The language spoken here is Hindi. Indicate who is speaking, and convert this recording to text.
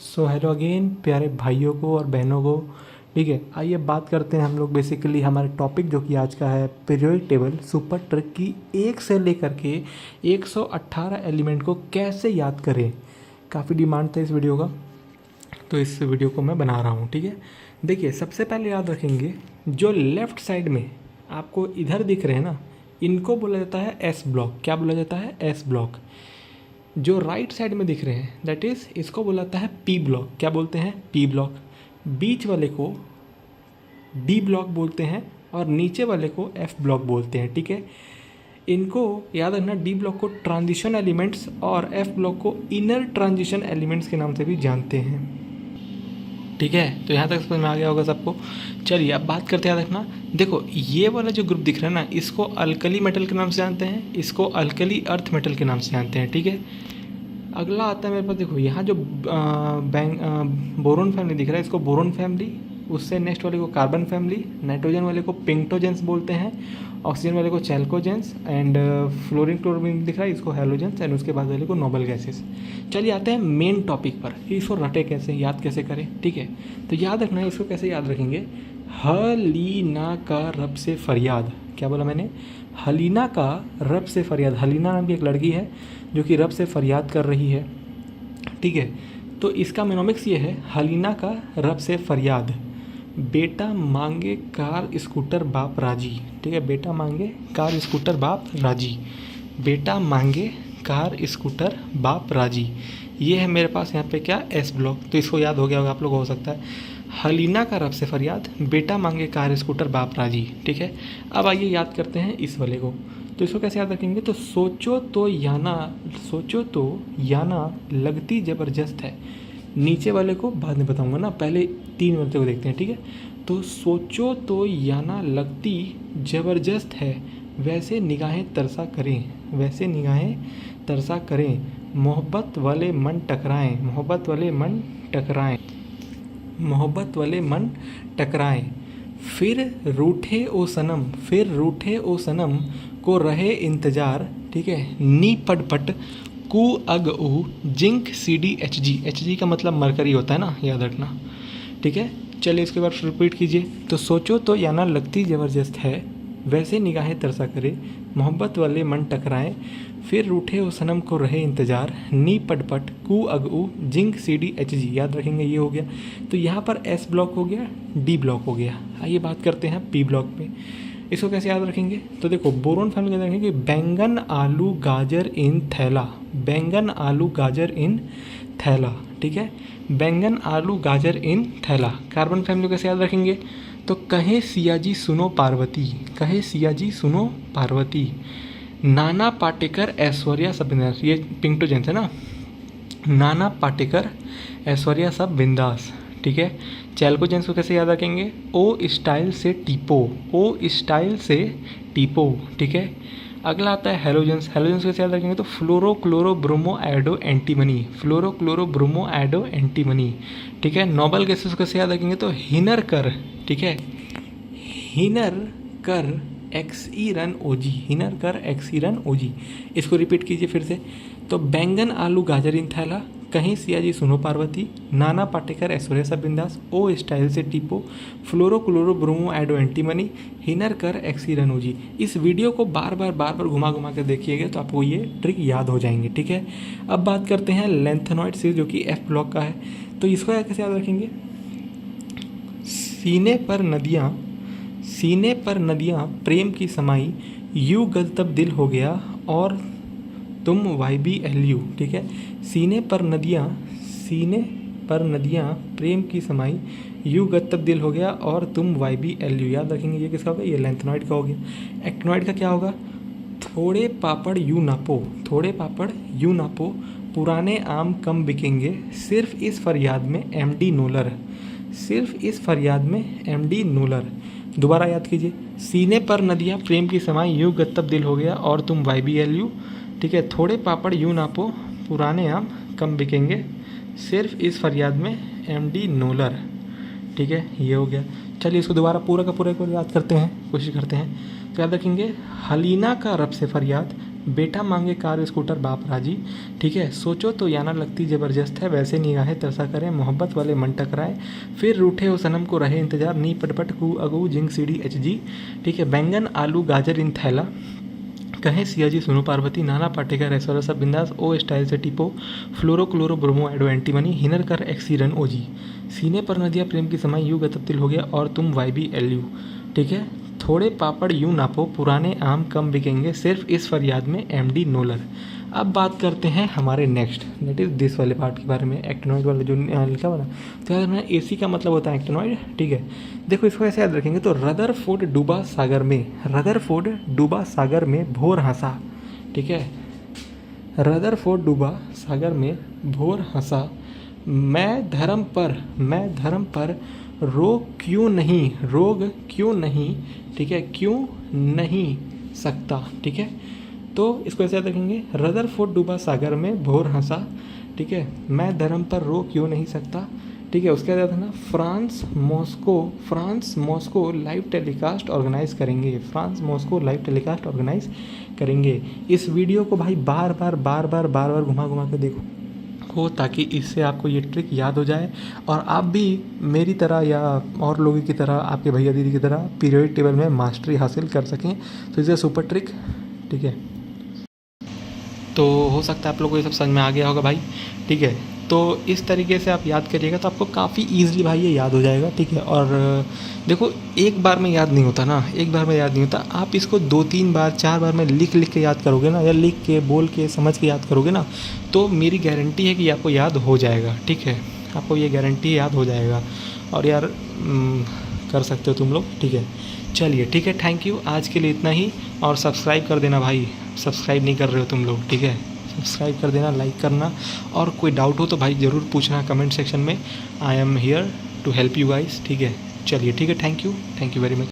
Speaker 1: सो हेलो अगेन प्यारे भाइयों को और बहनों को। ठीक है, आइए बात करते हैं हम लोग बेसिकली हमारे टॉपिक जो कि आज का है पीरियोडिक टेबल सुपर ट्रिक की 1 से लेकर के 118 एलिमेंट को कैसे याद करें। काफ़ी डिमांड था इस वीडियो का, तो इस वीडियो को मैं बना रहा हूँ। ठीक है, देखिए सबसे पहले याद रखेंगे जो लेफ़्ट साइड में आपको इधर दिख रहे हैं ना, इनको बोला जाता है एस ब्लॉक। क्या बोला जाता है? S block. जो राइट साइड में दिख रहे हैं दैट इज़ इसको बोला जाता है पी ब्लॉक। क्या बोलते हैं? P block. बीच वाले को डी ब्लॉक बोलते हैं और नीचे वाले को एफ ब्लॉक बोलते हैं। ठीक है, इनको याद रखना। डी ब्लॉक को ट्रांजिशन एलिमेंट्स और एफ ब्लॉक को इनर ट्रांजिशन एलिमेंट्स के नाम से भी जानते हैं। ठीक है, तो यहाँ तक समझ में आ गया होगा सबको। चलिए अब बात करते हैं, याद रखना। देखो ये वाला जो ग्रुप दिख रहा है ना, इसको अल्कली मेटल के नाम से जानते हैं, इसको अल्कली अर्थ मेटल के नाम से जानते हैं। ठीक है, अगला आता है मेरे पास। देखो यहाँ जो बोरोन फैमिली दिख रहा है, इसको बोरोन फैमिली, उससे नेक्स्ट वाले को कार्बन फैमिली, नाइट्रोजन वाले को पिंक्टोजेंस बोलते हैं, ऑक्सीजन वाले को चैल्कोजेंस एंड फ्लोरीन क्लोरीन दिख रहा है, इसको हेलोजेंस एंड उसके बाद वाले को नोबल गैसेस। चलिए आते हैं मेन टॉपिक पर, इसको रटे कैसे, याद कैसे करें। ठीक है, तो याद रखना है, इसको कैसे याद रखेंगे। हलीना का रब से फरियाद। क्या बोला मैंने? हलीना का रब से फरियाद। हलीना नाम की एक लड़की है जो कि रब से फरियाद कर रही है। ठीक है, तो इसका मेनोमिक्स ये है, हलीना का रब से फरियाद। बेटा मांगे कार स्कूटर बाप राजी। ठीक है, बेटा मांगे कार स्कूटर बाप राजी। बेटा मांगे कार स्कूटर बाप राजी। ये है मेरे पास यहाँ पे क्या, एस ब्लॉक। तो इसको याद हो गया होगा आप लोग, हो सकता है। हलीना का रब से फरियाद, बेटा मांगे कार स्कूटर बाप राजी। ठीक है, अब आइए याद करते हैं इस वाले को। तो इसको कैसे याद रखेंगे? तो सोचो तो याना लगती ज़बरदस्त है। नीचे वाले को बाद में बताऊंगा ना, पहले 3 वाले को देखते हैं। ठीक है, तो सोचो तो याना लगती ज़बरदस्त है, वैसे निगाहें तरसा करें, वैसे निगाहें तरसा करें, मोहब्बत वाले मन टकराएं, मोहब्बत वाले मन टकराएं, मोहब्बत वाले मन टकराएं। फिर रूठे ओ सनम, फिर रूठे ओ सनम को रहे इंतज़ार। ठीक है, नी पट पट कू अग ऊ zinc C D H G. H G का मतलब मरकरी होता है ना, याद रखना। ठीक है, चलिए इसके बाद रिपीट कीजिए। तो सोचो तो याना लगती ज़बरदस्त है, वैसे निगाहें तरसा करे, मोहब्बत वाले मन टकराएं, फिर रूठे ओ सनम को रहे इंतज़ार, नी पट पट कू अग ऊ zinc C D H G. याद रखेंगे, ये हो गया। तो यहाँ पर एस ब्लॉक हो गया, डी ब्लॉक हो गया। आइए बात करते हैं पी ब्लॉक पे। इसको कैसे याद रखेंगे? तो देखो बोरोन फैमिली याद रखेंगे, बैंगन आलू गाजर इन थैला, बैंगन आलू गाजर इन थैला। ठीक है, बैंगन आलू गाजर इन थैला। कार्बन फैमिली कैसे याद रखेंगे? तो कहे सिया जी सुनो पार्वती, कहे सिया जी सुनो पार्वती, नाना पाटेकर ऐश्वर्या सब बिंदास। ये पिंक्टोजेंस है ना, नाना पाटेकर ऐश्वर्या सब बिंदास। ठीक है, चैल्कोजेंस को कैसे याद रखेंगे? ओ स्टाइल से टीपो, ओ स्टाइल से टीपो। ठीक है, अगला आता है हेलोजेंस। हेलोजेंस कैसे याद रखेंगे? तो फ्लोरो क्लोरो ब्रोमो एडो एंटीमनी, फ्लोरो क्लोरो ब्रोमो एडो एंटीमनी। ठीक है, नोबल गैसेस को कैसे याद रखेंगे? तो हिनर कर। ठीक है, हिनर कर एक्स ई रन ओ जी, हिनर कर एक्स ई रन ओ जी। इसको रिपीट कीजिए फिर से। तो बैंगन आलू गाजर इन थैला, कहीं सिया जी सुनो पार्वती, नाना पाटेकर ऐश्वर्या सब बिंदास, ओ स्टाइल से टीपो, फ्लोरो क्लोरो ब्रोमो एडो एंटीमनी, हिनर कर एक्सी रन ओ जी। इस वीडियो को बार बार घुमा घुमा कर देखिएगा तो आपको ये ट्रिक याद हो जाएंगे। ठीक है, अब बात करते हैं लेंथेनॉइड से, जो कि एफ ब्लॉक का है। तो इसको कैसे याद रखेंगे? सीने पर नदियाँ, सीने पर नदियाँ प्रेम की समाई, यू गद तब दिल हो गया और तुम वाई बी एल यू। ठीक है, सीने पर नदियाँ, सीने पर नदियाँ प्रेम की समाई, यू गद तब दिल हो गया और तुम वाई बी एल यू। याद रखेंगे, ये किसका होगा? ये लेंथेनॉइड का हो गया। एक्टिनॉइड का क्या होगा? थोड़े पापड़ यू नापो, थोड़े पापड़ यू नापो, पुराने आम कम बिकेंगे, सिर्फ इस फरियाद में एम डी नोलर, सिर्फ इस फरियाद में एम डी नोलर। दोबारा याद कीजिए, सीने पर नदियाँ प्रेम की समाई, यू गद तब दिल हो गया और तुम वाई बी एल यू। ठीक है, थोड़े पापड़ यूँ नापो, पुराने आम कम बिकेंगे, सिर्फ इस फरियाद में एम डी नोलर। ठीक है, ये हो गया। चलिए इसको दोबारा पूरा का पूरा को याद करते हैं, कोशिश करते हैं। तो याद रखेंगे, हलीना का रब से फरियाद, बेटा मांगे कार स्कूटर बाप राजी, ठीक है। सोचो तो याना लगती ज़बरदस्त है, वैसे निगाहें तरसा करें, मोहब्बत वाले मन टकराए, फिर रूठे हो सनम को रहे इंतजार, नी पटपट कू अगू जिंग सीडी HG, ठीक है। बैंगन आलू गाजर इन थैला, कहें सिया जी सुनो पार्वती, नाना पाटेकर ऐसा सब बिंदास, ओ स्टाइल से टिपो, फ्लोरो क्लोरो ब्रोमो एडो एंटीमनी, हिनर कर एक्सीरन ओजी, सीने पर नदिया प्रेम की समय यूँ गततिल हो गया और तुम YBLU, ठीक है। थोड़े पापड़ यूँ नापो, पुराने आम कम बिकेंगे, सिर्फ इस फरियाद में MD नोलर। अब बात करते हैं हमारे नेक्स्ट दैट इज़ दिस वाले पार्ट के बारे में, एक्टिनॉइड वाला जो लिखा हुआ ना, तो याद रखना AC का मतलब होता है एक्टिनॉइड, ठीक है। देखो इसको ऐसे याद रखेंगे, तो रदरफोर्ड डूबा सागर में, रदरफोर्ड डूबा सागर में भोर हंसा, ठीक है। रदरफोर्ड डूबा सागर में भोर हंसा, मैं धर्म पर रोग क्यों नहीं, ठीक है, क्यों नहीं सकता, ठीक है। तो इसको ऐसे याद रखेंगे, रदरफोर्ड डूबा सागर में भोर हंसा, ठीक है, मैं धर्म पर रोक क्यों नहीं सकता, ठीक है। उसके बाद था ना, France Moscow live telecast organize करेंगे। इस वीडियो को भाई बार बार घुमा के देखो हो, ताकि इससे आपको ये ट्रिक याद हो जाए और आप भी मेरी तरह या और लोगों की तरह, आपके भैया दीदी की तरह पीरियोडिक टेबल में मास्टरी हासिल कर सकें। तो इसे सुपर ट्रिक, ठीक है। तो हो सकता है आप लोगों को ये सब समझ में आ गया होगा भाई, ठीक है। तो इस तरीके से आप याद करिएगा तो आपको काफ़ी ईजिली भाई ये याद हो जाएगा, ठीक है। और देखो एक बार में याद नहीं होता ना, आप इसको 2-3 बार 4 बार में लिख के याद करोगे ना, या लिख के बोल के समझ के याद करोगे ना, तो मेरी गारंटी है कि आपको याद हो जाएगा, ठीक है। आपको ये गारंटी याद हो जाएगा और यार कर सकते हो तुम लोग, ठीक है। चलिए ठीक है, थैंक यू, आज के लिए इतना ही। और सब्सक्राइब कर देना भाई, सब्सक्राइब नहीं कर रहे हो तुम लोग, ठीक है, सब्सक्राइब कर देना, लाइक करना, और कोई डाउट हो तो भाई ज़रूर पूछना कमेंट सेक्शन में। I am here to help you guys, ठीक है। चलिए ठीक है, थैंक यू वेरी मच।